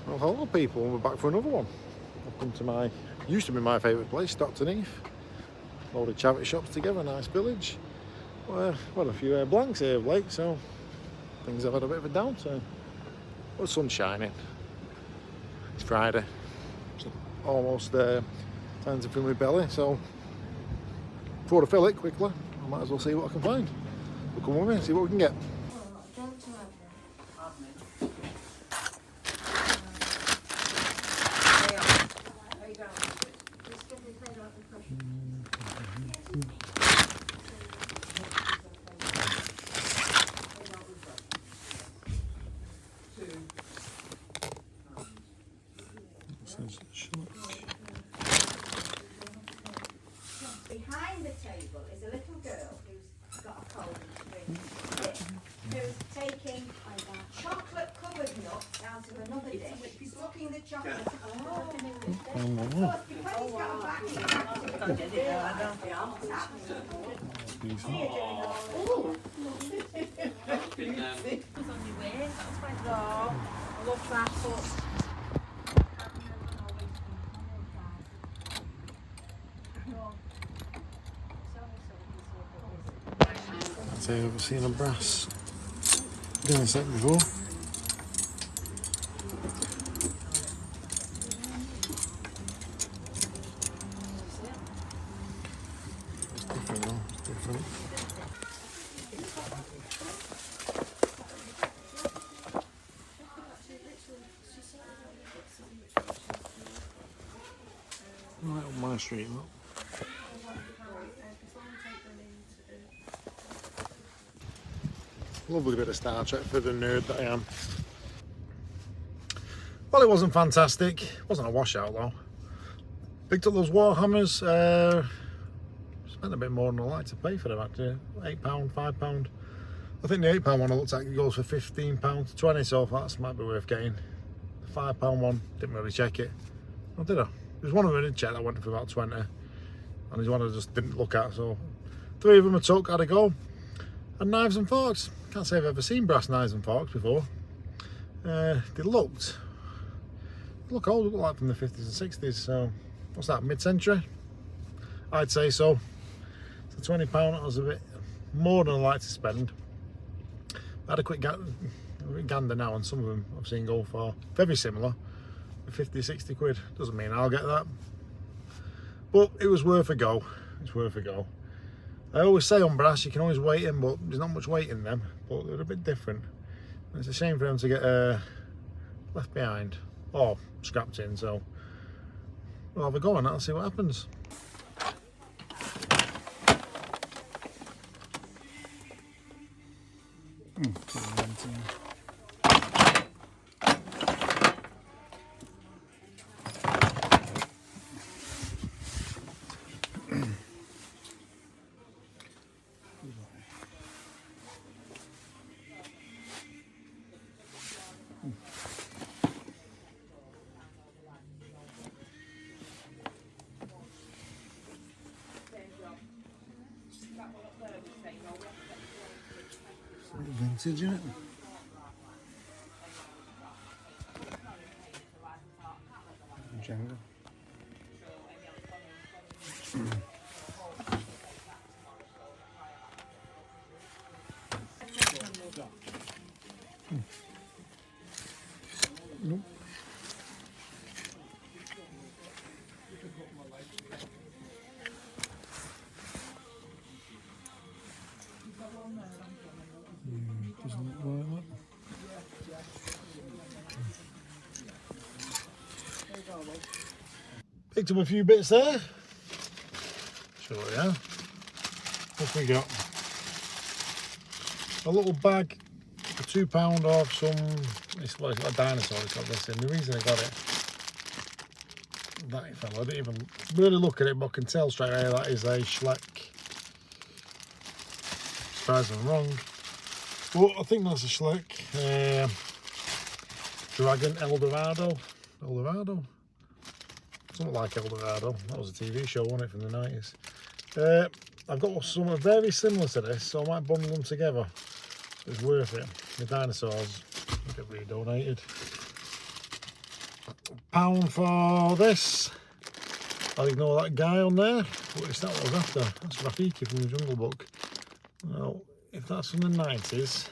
Well, hello people, we're back for another one. I've come to used to be my favourite place, Stockton Heath. Load of charity shops together, nice village. Well, had a few blanks here of late, so things have had a bit of a downturn. But the sun's shining. It's Friday. It's almost time to fill my belly, so before I fill it quickly, I might as well see what I can find. We'll come with me and see what we can get. Behind the table is a little girl who's got a cold and who's taking chocolate covered nuts out of another dish, sucking the chocolate. Oh, because he's got a back, I love that, but I've never seen a brass dinner set before. It's different though, it's different. Right on my street, look. Lovely bit of Star Trek for the nerd that I am. Well, it wasn't fantastic. It wasn't a washout though. Picked up those Warhammers. Spent a bit more than I like to pay for them actually. £8, £5. I think the £8 one I looked at goes for £15 to 20, so that might be worth getting. The £5 one, didn't really check it. Or did I? There's one of them I didn't check that went for about 20. And there's one I just didn't look at, so 3 of them I took, had a go. And knives and forks. Can't say I've ever seen brass knives and forks before. They look old, look like from the 50s and 60s, so what's that, mid-century? I'd say so. So £20, that was a bit more than I like to spend. I had a quick gander now, and some of them I've seen go for very similar, 50, 60 quid. Doesn't mean I'll get that, but it was worth a go. It's worth a go. I always say on brass you can always weight them, but there's not much weight in them, but they're a bit different. And it's a shame for them to get left behind or scrapped in, so we'll have a go on that and see what happens. Vintage, isn't it? Jungle. Nope. Doesn't look like that. Picked up a few bits there. Sure, yeah. What we got? A little bag for £2 of some. It's got a dinosaur. It's got this in. The reason I got it, that fella, I didn't even really look at it, but I can tell straight away that is a Schleck. As far as I'm wrong, but I think that's a Schleck. Dragon Eldorado. Something like Eldorado. That was a TV show, wasn't it, from the 90s? I've got something very similar to this, so I might bundle them together. It's worth it. The dinosaurs get redonated. £1 for this. I'll ignore that guy on there. What is that what I was after? That's Rafiki from the Jungle Book. Well, if that's from the 90s,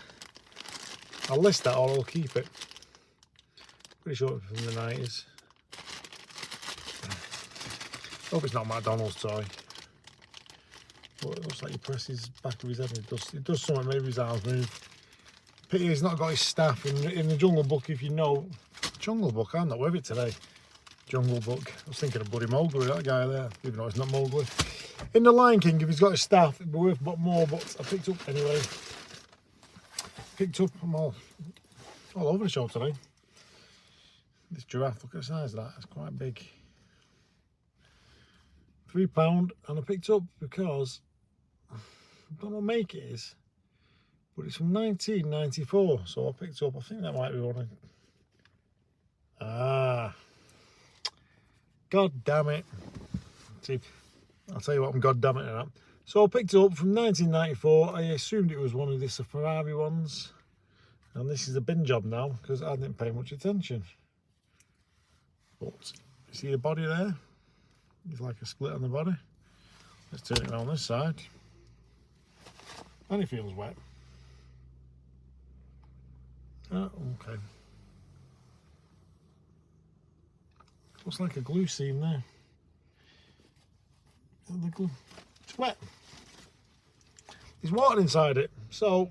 I'll list that or I'll keep it. Pretty sure it's from the 90s. Hope it's not McDonald's toy. But it looks like he presses back of his head and it does something, maybe his arms move. Pity he's not got his staff in the Jungle Book, if you know. Jungle Book, I'm not with it today. Jungle Book. I was thinking of Buddy Mowgli, that guy there, even though it's not Mowgli. In the Lion King, if he's got his staff, it'd be worth more, but I picked up anyway. I'm all over the show today. This giraffe, look at the size of that, it's quite big. £3, and I picked up because I don't know what make it is, but it's from 1994, so I picked up, I think that might be one of... God damn it. See, I'll tell you what, I'm god damn it at that. So I picked it up from 1994. I assumed it was one of the Ferrari ones. And this is a bin job now, because I didn't pay much attention. But, you see the body there? There's like a split on the body. Let's turn it around this side. And it feels wet. Oh, okay. Looks like a glue seam there. The glue. It's wet. There's water inside it. So,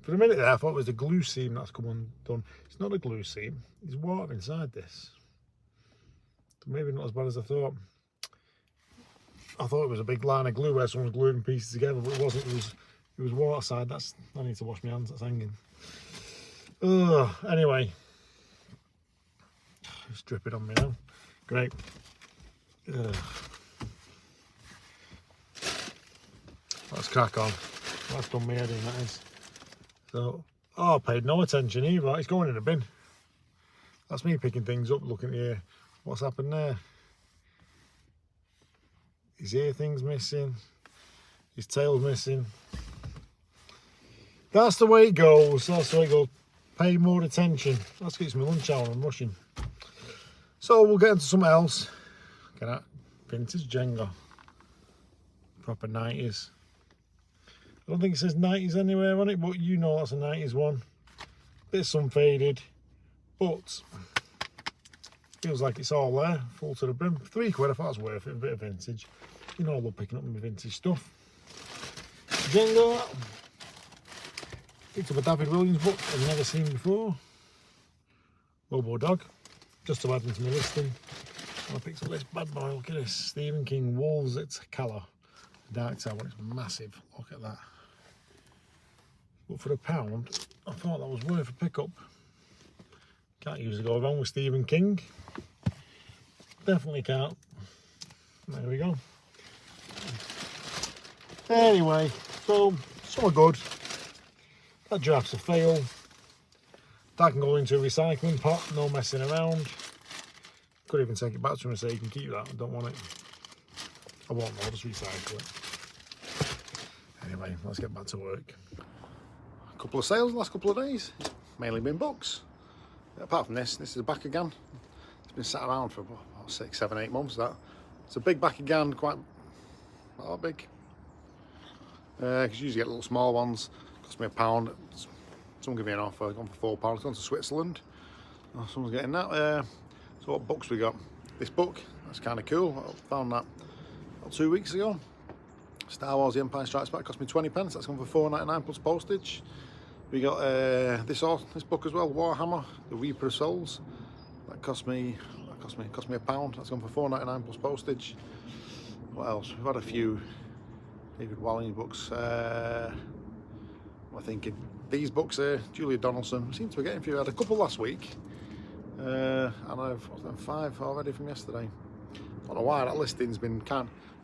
for a minute there, I thought it was the glue seam that's come undone. It's not a glue seam. There's water inside this. Maybe not as bad as I thought. I thought it was a big line of glue where someone's gluing pieces together, but it wasn't. It was water side. I need to wash my hands. That's hanging. Ugh. Anyway, it's dripping on me now. Great. Ugh. Let's crack on. That's done me head in, that is. So, I paid no attention either. It's going in a bin. That's me picking things up, looking here. What's happened there? His ear thing's missing. His tail's missing. That's the way it goes. That's the way it goes. Pay more attention. That's because it's my lunch hour and I'm rushing. So we'll get into something else. Look at that. Vintage Jenga. Proper 90s. I don't think it says 90s anywhere on it, but you know that's a 90s one. Bit sun faded, but feels like it's all there, full to the brim. £3, I thought it was worth it, a bit of vintage. You know I love picking up my vintage stuff. Jenga. Picked up a David Williams book I've never seen before. Robo Dog, just to add into my listing. And I picked up this bad boy, look at this. Stephen King, Wolves at Colour. Dark Tower, it's massive, look at that. But for £1, I thought that was worth a pickup. Can't usually go wrong with Stephen King. Definitely can't. There we go. Anyway, so some are good. That giraffe's a fail. That can go into a recycling pot, no messing around. Could even take it back to him and say you can keep that, I don't want it. I won't, I'll just recycle it. Anyway, let's get back to work. A couple of sales the last couple of days. It's mainly been books. Apart from this is a back again. It's been sat around for about 6, 7, 8 months. That it's a big back again, quite big. Because you usually get little small ones. Cost me £1. Someone gave me an offer. I've gone for £4. It's gone to Switzerland. Oh, someone's getting that. So what books we got? This book. That's kind of cool. I found that about 2 weeks ago. Star Wars: The Empire Strikes Back. Cost me 20 pence. That's gone for £4.99 plus postage. We got this book as well, Warhammer: The Reaper of Souls. That cost me £1. That's gone for £4.99 plus postage. What else? We've had a few David Walliams books. I'm thinking these books here, Julia Donaldson. We seem to be getting a few. I had a couple last week, and I've 5 already from yesterday. I don't know why that listing's been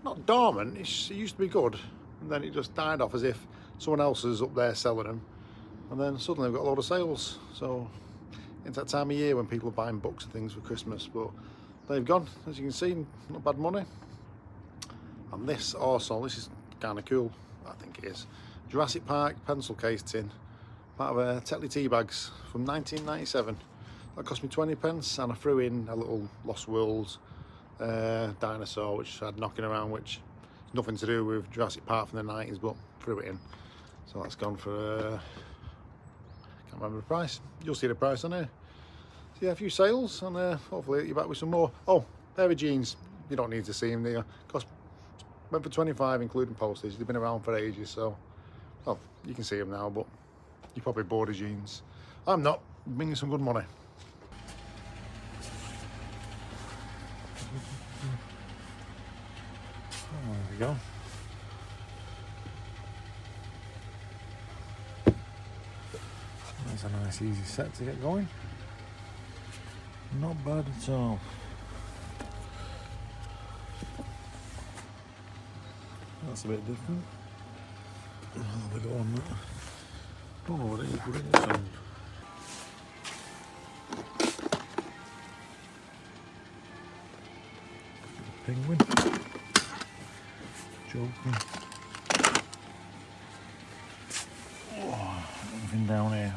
not dormant. It used to be good, and then it just died off as if someone else is up there selling them. And then suddenly we've got a load of sales. So it's that time of year when people are buying books and things for Christmas. But they've gone, as you can see, not bad money. And this also, this is kind of cool, I think it is. Jurassic Park pencil case tin. Part of Tetley tea bags from 1997. That cost me 20 pence, and I threw in a little Lost Worlds dinosaur which I had knocking around, which has nothing to do with Jurassic Park from the 90s, but threw it in. So that's gone for, can't remember the price. You'll see the price on here. So yeah, a few sales, and hopefully you're back with some more. Oh, pair of jeans. You don't need to see them there. Went for 25 including postage. They've been around for ages, so well, you can see them now, but you're probably bored of jeans. I'm not. Bringing some good money. Oh, there we go. That's a nice easy set to get going. Not bad at all. That's a bit different. I'll have a go on that. Don't know what it is, but it sound. Penguin. Joking. Oh, anything down here.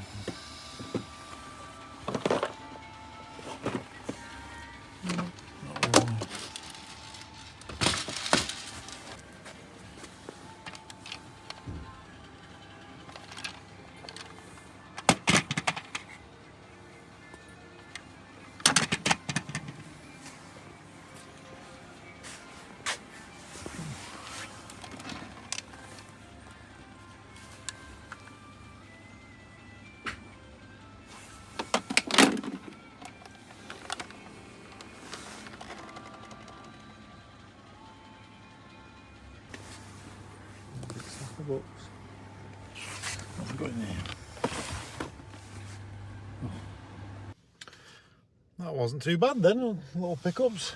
Books. What have we got in there? Oh. That wasn't too bad then, little pickups.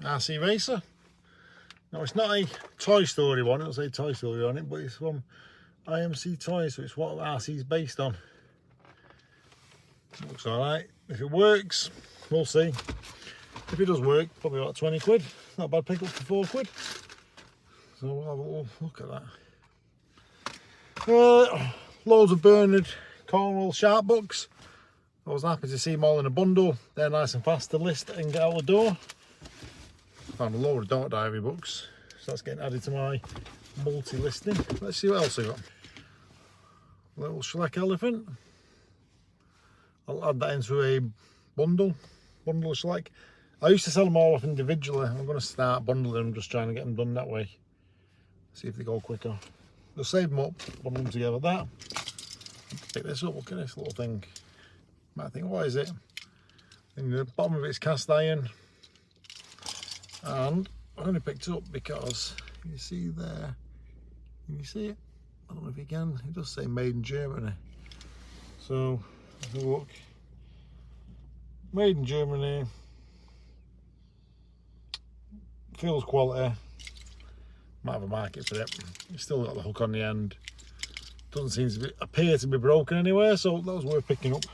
RC Racer. Now it's not a Toy Story one, it'll say Toy Story on it, but it's from IMC Toys, so it's what RC's based on. Looks alright. If it works, we'll see. If it does work, probably about 20 quid. Not a bad pickup for 4 quid. So we'll have a little look at that. Loads of Bernard Cornwall sharp books. I was happy to see them all in a bundle. They're nice and fast to list and get out the door. Found a load of Dog Diary books, so that's getting added to my multi-listing. Let's see what else we got. Little Shrek elephant. I'll add that into a bundle of Shrek. I used to sell them all off individually. I'm going to start bundling them, just trying to get them done that way. See if they go quicker. Just save them up, bundle them together. That. Pick this up. Look at this little thing. Might think, what is it? In the bottom of it's cast iron, and I only picked it up because you see there. Can you see it? I don't know if you can. It does say made in Germany. So have a look. Made in Germany. Feels quality. Might have a market for it. It's still got the hook on the end. Doesn't seem to appear to be broken anywhere, so that was worth picking up.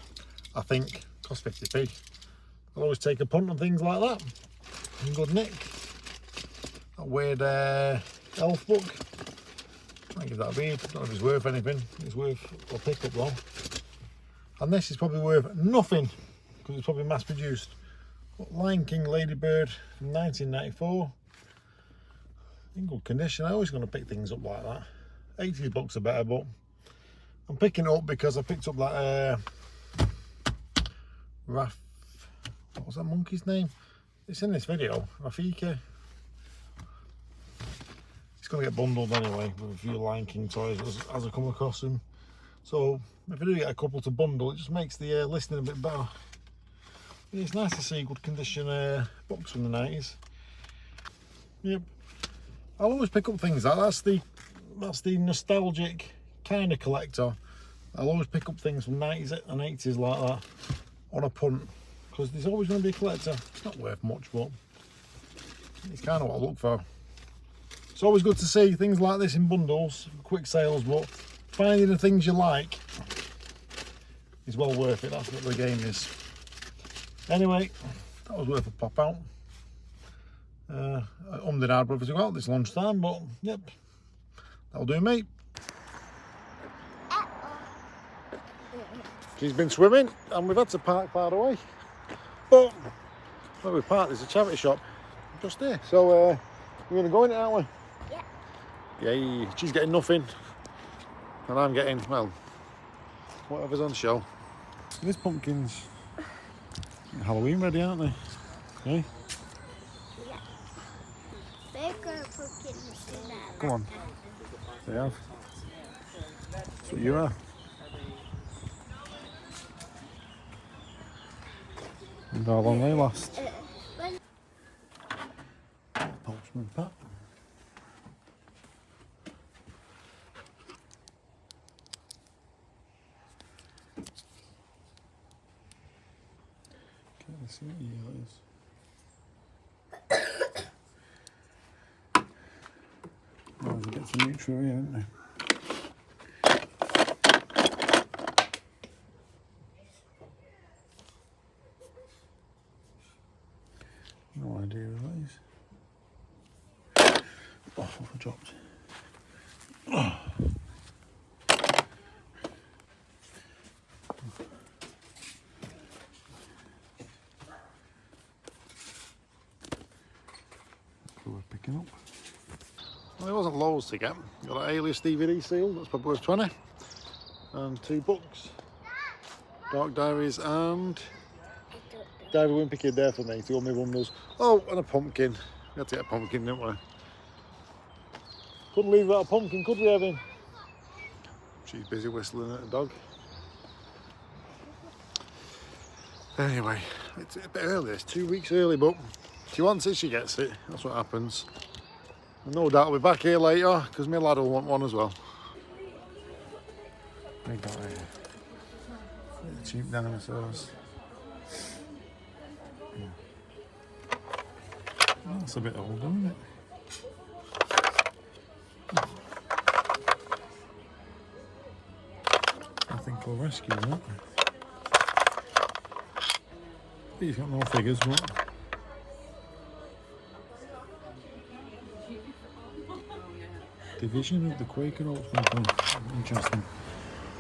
I think cost 50p. I'll always take a punt on things like that. In good nick. That weird elf book. I'll give that a read. Don't know if it's worth anything. It's worth a pickup though. And this is probably worth nothing because it's probably mass produced. But Lion King Ladybird from 1994. In good condition. I always going to pick things up like that. 80 bucks are better, but I'm picking it up because I picked up that what was that monkey's name? It's in this video, Rafiki. It's going to get bundled anyway with a few Lion King toys as I come across them. So if I do get a couple to bundle, it just makes the listing a bit better. It's nice to see good condition books from the 90s. Yep. I'll always pick up things like that. That's the nostalgic kind of collector. I'll always pick up things from 90s and 80s like that on a punt, because there's always going to be a collector. It's not worth much, but it's kind of what I look for. It's always good to see things like this in bundles, quick sales, but finding the things you like is well worth it. That's what the game is. Anyway, that was worth a pop out. I ummed and ahed whether to go out this lunchtime, but yep, that'll do, mate. She's been swimming and we've had to park far away. But where we parked, there's a charity shop just there. So we're going to go in it, aren't we? Yeah. Yay. She's getting nothing. And I'm getting, well, whatever's on show. These pumpkins Halloween ready, aren't they? Okay. Yeah. They've got pumpkins in there. Come on. They have. That's what you are. And how long they last? Postman Pat. Let's see what year it is. Well, we get some neutral here, haven't we? No idea what that is. Oh, I dropped. Oh. We're picking up. Well, there wasn't loads to get. Got an Alias DVD seal, that's probably worth 20. And 2 books. Dark Diaries and Diary Wimpy Kid there for me, to all my wonders. Oh, and a pumpkin. We had to get a pumpkin, didn't we? Couldn't leave without a pumpkin, could we, Evan? She's busy whistling at a dog. Anyway, it's a bit early, it's 2 weeks early, but she wants it, she gets it. That's what happens. And no doubt I'll be back here later, because my lad will want one as well. They got cheap dinosaurs. Oh, that's a bit old, isn't it? I think we'll rescue that. He's got no figures, but Division of the Quaker Oats. Interesting.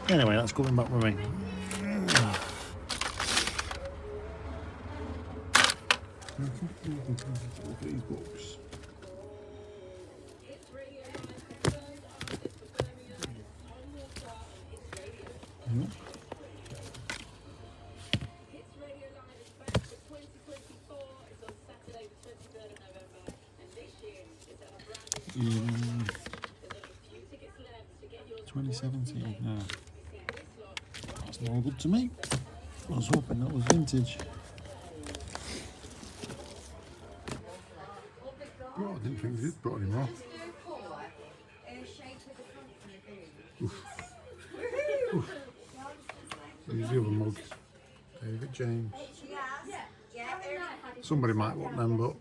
Anyway, that's coming back with me. Look at these books. Yep. In 2017, no. That's no good to me. I was hoping that was vintage. Oh, I didn't think it brought any more. Oof. Oof. Here's the other mug. David James. Somebody might want them, but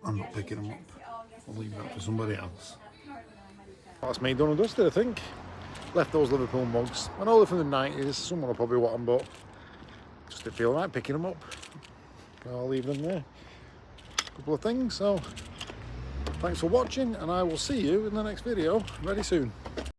I'm not picking them up. I'll leave that for somebody else. That's me done and dusted, I think. Left those Liverpool mugs. I know they're from the 90s, someone will probably want them, but just didn't feel right picking them up. I'll leave them there. A couple of things, so thanks for watching, and I will see you in the next video very soon.